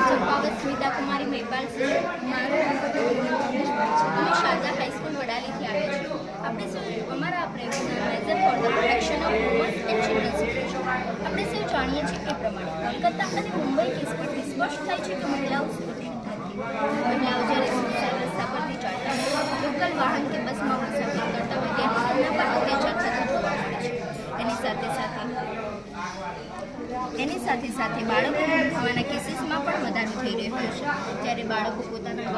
चंपावत स्मिता कुमारी maple से અમે Sharda high school વડાલીથી આવ્યા છીએ। આપણે સૌ અમારા major for the protection of women's and children's situation આપણે સૌ જાણીએ છીએ એ પ્રમાણે કોલકાતા અને મુંબઈ કેસ પરથી સ્પષ્ટ થાય છે કે મહિલાઓ સુરક્ષિત નથી। મહિલાઓ જ્યારે રસ્તા પરથી ચાલતા હોય, લોકલ વાહન કે બસમાં મુસાફરી કરતા હોય ત્યારે તેમના પર અત્યાચાર થતા જોવા મળે છે। એની સાથે સાથે બાળકો થવાના કેસીસમાં પણ વધારો થઈ રહ્યો છે। જ્યારે બાળકો પોતાના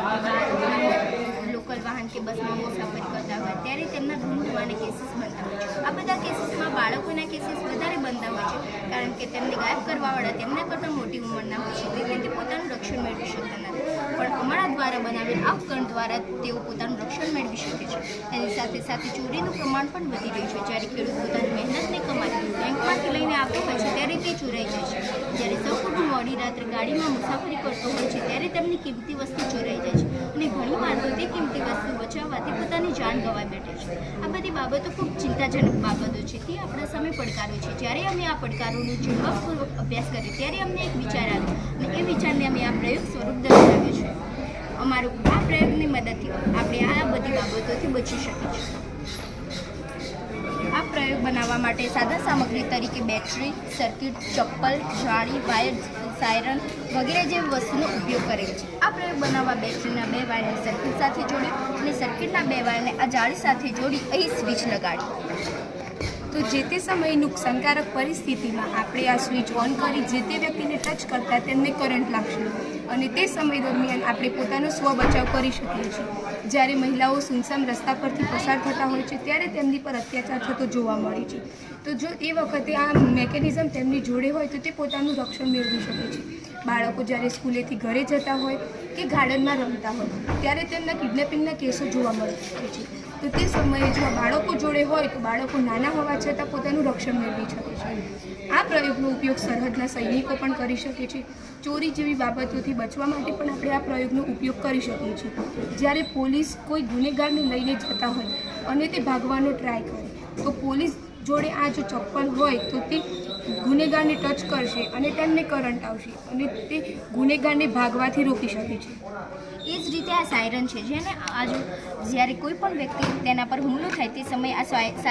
લોકલ વાહન કે બસમાં મુસાફરી કરતા હોય ત્યારે તેમના ગુમ થવાના કેસીસ બનતા હોય છે। આ બધા કેસીસમાં બાળકોના કેસીસ વધારે બનતા હોય છે, કારણ કે તેમને ગાયબ કરવાવાળા તેમના કરતાં મોટી ઉંમરના હોય છે, તેથી તે પોતાનું રક્ષણ મેળવી શકતા નથી। પણ અમારા દ્વારા બનાવેલ આ ઉપકરણ દ્વારા તેઓ પોતાનું રક્ષણ મેળવી શકે છે। એની સાથે સાથે ચોરીનું પ્રમાણ પણ વધી રહ્યું છે। જ્યારે ખેડૂત પોતાની મહેનતની કમાઈ બેંકમાંથી લઈને આવતો હોય છે ત્યારે તે ચોરાઈ જાય છે। જ્યારે સૌ કુટુંબ મોડી રાત્રે ગાડીમાં મુસાફરી કરતો હોય છે ત્યારે તેમની કિંમતી વસ્તુ ચોરાઈ જાય છે અને ઘણીવાર તો તે કિંમતી વસ્તુ બચાવવાથી પોતાની જાન ગવાઈ બેઠે છે। આ બધી બાબતો ખૂબ ચિંતાજનક બાબતો છે, તે આપણા સામે પડકારો છે। જ્યારે અમે આ પડકારોનો ઝીણવટપૂર્વક અભ્યાસ કર્યો ત્યારે અમને એક વિચાર આવ્યો અને એ વિચારને અમે આ પ્રયોગ સ્વરૂપ દર્શાવ્યો છે। અમારું આ પ્રયોગની મદદથી આપણે આ બધી બાબતોથી બચી શકીએ છીએ। આ પ્રયોગ બનાવવા માટે સાધન સામગ્રી તરીકે બેટરી, સર્કિટ, ચપ્પલ, જાળી, વાયર, સાયરન વગેરે જેવી વસ્તુનો ઉપયોગ કરેલ છે। આ પ્રયોગ બનાવવા બેટરીના 2 વાયરને સર્કિટ સાથે જોડી અને સર્કિટના 2 વાયરને આ જાળી સાથે જોડી અહીં સ્વિચ લગાડી। તો જે તે સમયે નુકસાનકારક પરિસ્થિતિમાં આપણે આ સ્વિચ ઓન કરી જે તે વ્યક્તિને ટચ કરતાં તેમને કરંટ લાગશે અને તે સમય દરમિયાન આપણે પોતાનો સ્વ બચાવ કરી શકીએ છીએ। જ્યારે મહિલાઓ સુનસાન રસ્તા પરથી પસાર થતા હોય છે ત્યારે તેમની પર અત્યાચાર થતો જોવા મળે છે। તો જો એ વખતે આ મેકેનિઝમ તેમની જોડે હોય તો તે પોતાનું રક્ષણ મેળવી શકે છે। બાળકો જ્યારે સ્કૂલેથી ઘરે જતા હોય કે ગાર્ડનમાં રમતા હોય ત્યારે તેમના કિડનેપિંગના કેસો જોવા મળી શકે છે। તો તે સમયે જો બાળકો જોડે હોય તો બાળકો નાના હોવા છતાં પોતાનું રક્ષણ મેળવી શકે છે। આ પ્રયોગનો ઉપયોગ સરહદના સૈનિકો પણ કરી શકે છે। ચોરી જેવી બાબતોથી બચવા માટે પણ આપણે આ પ્રયોગનો ઉપયોગ કરી શકીએ છીએ। જ્યારે પોલીસ કોઈ ગુનેગારને લઈને જતા હોય અને તે ભાગવાનો ટ્રાય કરે તો પોલીસ જોડે આ જો ચપ્પલ હોય તો તે ગુનેગારને ટચ કરશે અને તેમને કરંટ આવશે અને તે ગુનેગારને ભાગવાથી રોકી શકે છે। એ જ રીતે આ સાયરન છે, જેને જ્યારે કોઈ પણ વ્યક્તિ તેના પર હુમલો થાય તે સમયે આ સાયરન